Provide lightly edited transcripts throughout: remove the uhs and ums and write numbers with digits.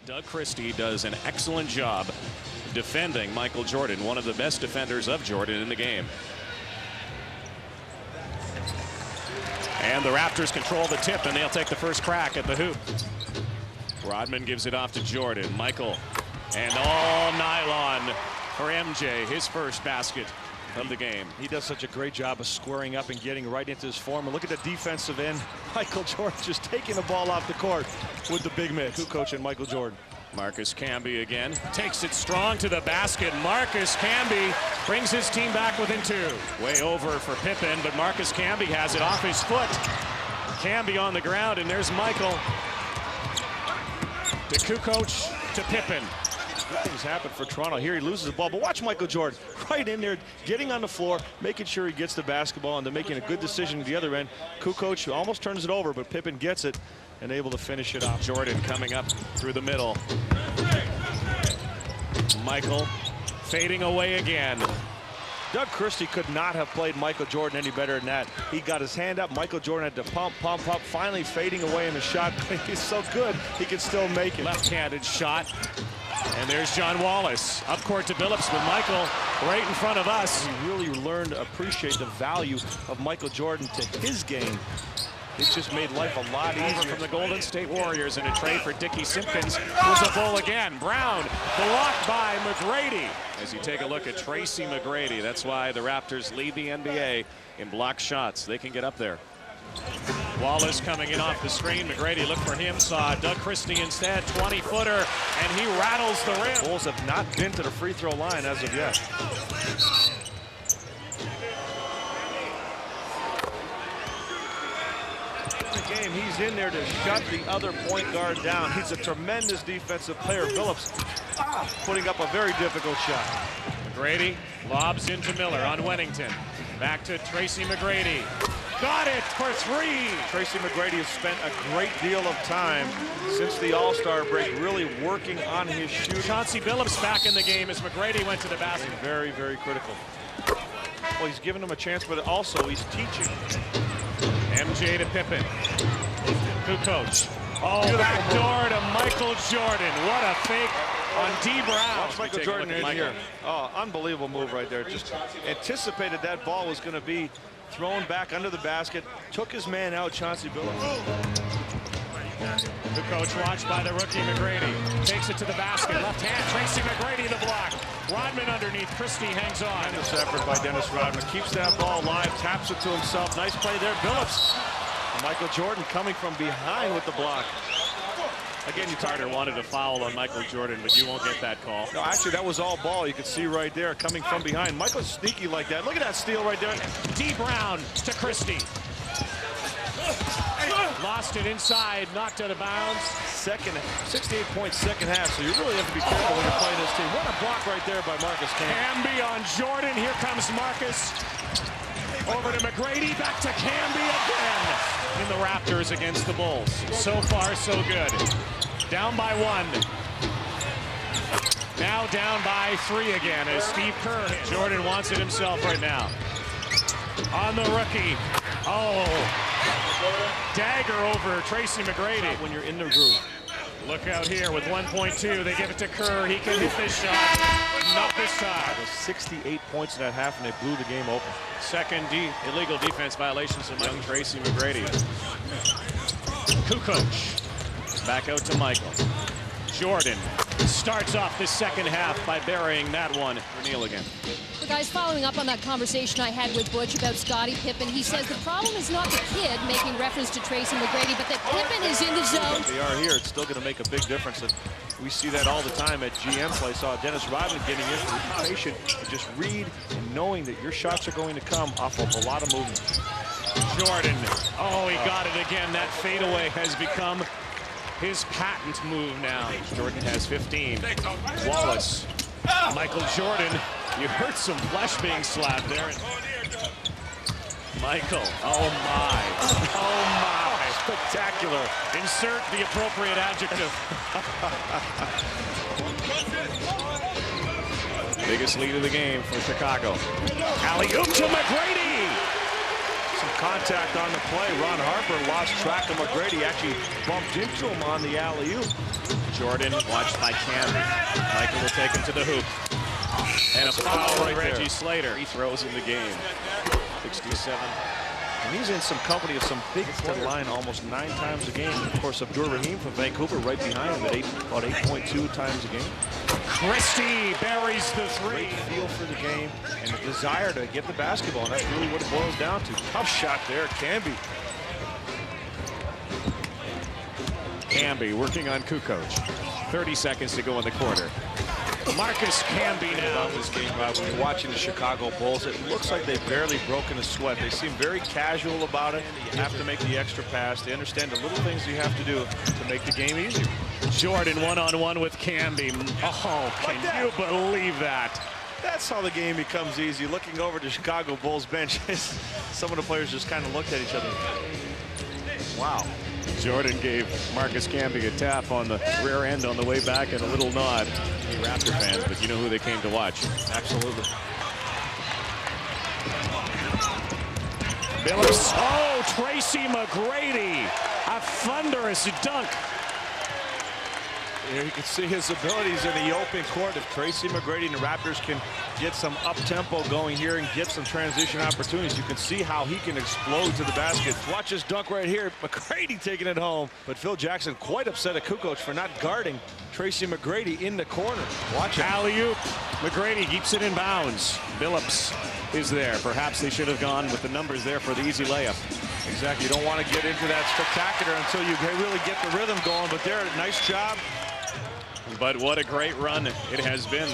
Doug Christie does an excellent job defending Michael Jordan, one of the best defenders of Jordan in the game. And the Raptors control the tip, and they'll take the first crack at the hoop. Rodman gives it off to Jordan. Michael, and all nylon for MJ, his first basket of the game. He does such a great job of squaring up and getting right into his form. And look at the defensive end. Michael Jordan just taking the ball off the court with the big man. Who coaching Michael Jordan? Marcus Camby again. Takes it strong to the basket. Marcus Camby brings his team back within two. Way over for Pippen, but Marcus Camby has it off his foot. Camby on the ground, and there's Michael. To Kukoc, to Pippen. Good things happen for Toronto. Here he loses the ball, but watch Michael Jordan right in there, getting on the floor, making sure he gets the basketball, and then making a good decision at the other end. Kukoc almost turns it over, but Pippen gets it and able to finish it off. Jordan coming up through the middle. Michael fading away again. Doug Christie could not have played Michael Jordan any better than that. He got his hand up. Michael Jordan had to pump, finally fading away in the shot. He's so good, he can still make it. Left-handed shot. And there's John Wallace. Up court to Billups with Michael right in front of us. He really learned to appreciate the value of Michael Jordan to his game. It just made life a lot easier. From the Golden State Warriors in a trade for Dickie Simpkins. Here's a bull again. Brown blocked by McGrady. As you take a look at Tracy McGrady, that's why the Raptors lead the NBA in block shots. They can get up there. Wallace coming in off the screen. McGrady looked for him, saw Doug Christie instead, 20-footer, and he rattles the rim. Bulls have not been to the free throw line as of yet. The game, he's in there to shut the other point guard down. He's a tremendous defensive player. Billups putting up a very difficult shot. McGrady lobs into Miller on Wennington. Back to Tracy McGrady. Got it for three. Tracy McGrady has spent a great deal of time since the All-Star break really working on his shooting. Chauncey Billups back in the game as McGrady went to the basket. Very, very critical. Well, he's giving him a chance, but also he's teaching. MJ to Pippen. Kukoc. Oh, back door to Michael Jordan. What a fake on D. Brown. Watch Michael Jordan in here. Oh, unbelievable move right there. Just anticipated that ball was going to be thrown back under the basket. Took his man out, Chauncey Billups. Kukoc watched by the rookie McGrady. Takes it to the basket. Left hand, Tracy McGrady the block. Rodman underneath. Christie hangs on. This effort by Dennis Rodman. Keeps that ball alive, taps it to himself. Nice play there. Billups. Michael Jordan coming from behind with the block. Again, Carter wanted a foul on Michael Jordan, but you won't get that call. No, actually, that was all ball. You could see right there coming from behind. Michael's sneaky like that. Look at that steal right there. D. Brown to Christie. Lost it inside, knocked out of bounds. 68-point second half, so you really have to be careful when you're playing this team. What a block right there by Marcus Camby. Camby on Jordan. Here comes Marcus. Over to McGrady, back to Camby again. In the Raptors against the Bulls. So far, so good. Down by one. Now down by three again as Steve Kerr hits. Jordan wants it himself right now. On the rookie. Oh. Dagger over Tracy McGrady. When you're in the groove. Look out here with 1.2. They give it to Kerr. He can hit this shot. Not this time. 68 points in that half, and they blew the game open. Second illegal defense violations from young Tracy McGrady. Kukoc. Back out to Michael. Jordan starts off the second half by burying that one for Neil again. Well, guys, following up on that conversation I had with Butch about Scottie Pippen, he says the problem is not the kid, making reference to Tracy McGrady, but that Pippen is in the zone. They are here. It's still going to make a big difference. And we see that all the time at GM play. Saw Dennis Rodman getting into the rotation and just read and knowing that your shots are going to come off of a lot of movement. Jordan. Oh, he got it again. That fadeaway has become his patent move now. Jordan has 15. Wallace. Michael Jordan. You heard some flesh being slapped there. Michael. Oh, my. Oh, my. Spectacular. Insert the appropriate adjective. Biggest lead of the game for Chicago. Alley-oop to McGrady. Some contact on the play. Ron Harper lost track of McGrady, actually bumped into him on the alley-oop. Jordan watched by Camby. Michael will take him to the hoop. And a foul right Reggie Slater. He throws in the game. 67. And he's in some company of some big players. Line almost 9 times a game. Of course, Abdur Rahim from Vancouver right behind him at about 8.2 times a game. Christie buries the 3. Great feel for the game and a desire to get the basketball, and that's really what it boils down to. Tough shot there, Camby. Camby working on Kukoc. 30 seconds to go in the quarter. Marcus Camby now. About this game, Rob, when you're watching the Chicago Bulls, it looks like they've barely broken a sweat. They seem very casual about it. You have to make the extra pass. They understand the little things you have to do to make the game easier. Jordan one-on-one with Camby. Oh, can you believe that? That's how the game becomes easy. Looking over the Chicago Bulls bench, some of the players just kind of looked at each other. Wow. Jordan gave Marcus Camby a tap on the rear end on the way back and a little nod. Hey, Raptor fans, but you know who they came to watch. Absolutely. Billups. Oh, Tracy McGrady. A thunderous dunk. Here you can see his abilities in the open court. If Tracy McGrady and the Raptors can get some up-tempo going here and get some transition opportunities, you can see how he can explode to the basket. Watch this dunk right here. McGrady taking it home. But Phil Jackson quite upset at Kukoc for not guarding Tracy McGrady in the corner. Watch it. Alley-oop. McGrady keeps it in bounds. Billups is there. Perhaps they should have gone with the numbers there for the easy layup. Exactly. You don't want to get into that spectacular until you really get the rhythm going. But there, nice job. But what a great run it has been,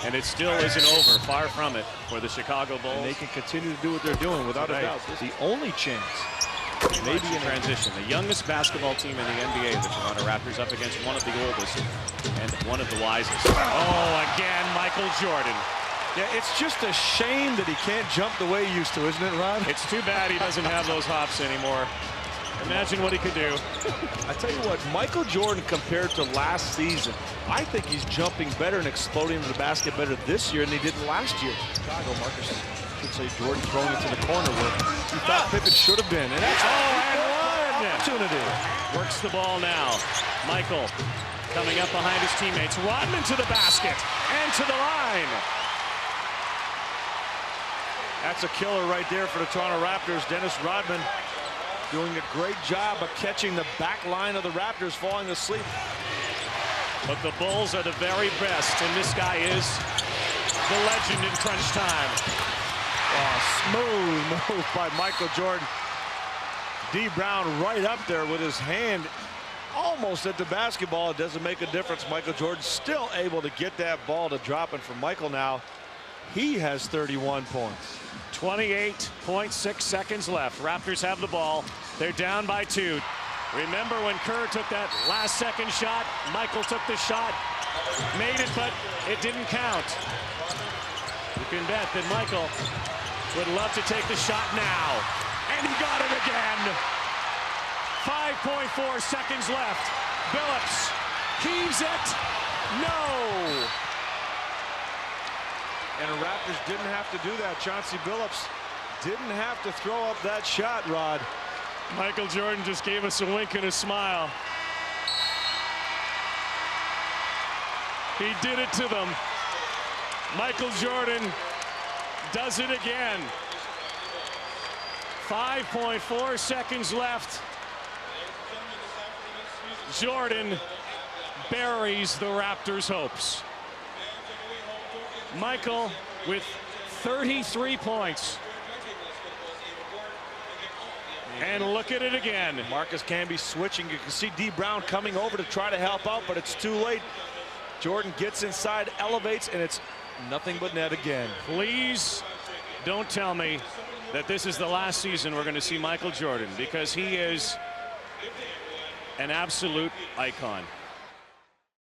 and it still isn't over. Far from it for the Chicago Bulls. And they can continue to do what they're doing without a doubt. The only chance, maybe in transition. The youngest basketball team in the NBA, the Toronto Raptors, up against one of the oldest and one of the wisest. Oh, again, Michael Jordan. Yeah, it's just a shame that he can't jump the way he used to, isn't it, Ron? It's too bad he doesn't have those hops anymore. Imagine what he could do. I tell you what, Michael Jordan compared to last season, I think he's jumping better and exploding into the basket better this year than he did last year. Chicago, Marcus should say Jordan throwing it to the corner where he thought Pippen should have been. And that's and one opportunity. Works the ball now. Michael coming up behind his teammates. Rodman to the basket and to the line. That's a killer right there for the Toronto Raptors. Dennis Rodman doing a great job of catching the back line of the Raptors falling asleep. But the Bulls are the very best, and this guy is the legend in crunch time. Oh, smooth move by Michael Jordan. D. Brown right up there with his hand almost at the basketball. It doesn't make a difference. Michael Jordan still able to get that ball to drop, and for Michael now, he has 31 points. 28.6 seconds left. Raptors have the ball. They're down by 2. Remember when Kerr took that last second shot? Michael took the shot, made it, but it didn't count. You can bet that Michael would love to take the shot now. And he got it again. 5.4 seconds left. Billups heaves it. No. And the Raptors didn't have to do that. Chauncey Billups didn't have to throw up that shot, Rod. Michael Jordan just gave us a wink and a smile. He did it to them. Michael Jordan does it again. 5.4 seconds left. Jordan buries the Raptors' hopes. Michael with 33 points. And look at it again. Marcus Camby switching. You can see D. Brown coming over to try to help out, but it's too late. Jordan gets inside, elevates, and it's nothing but net again. Please don't tell me that this is the last season we're going to see Michael Jordan, because he is an absolute icon.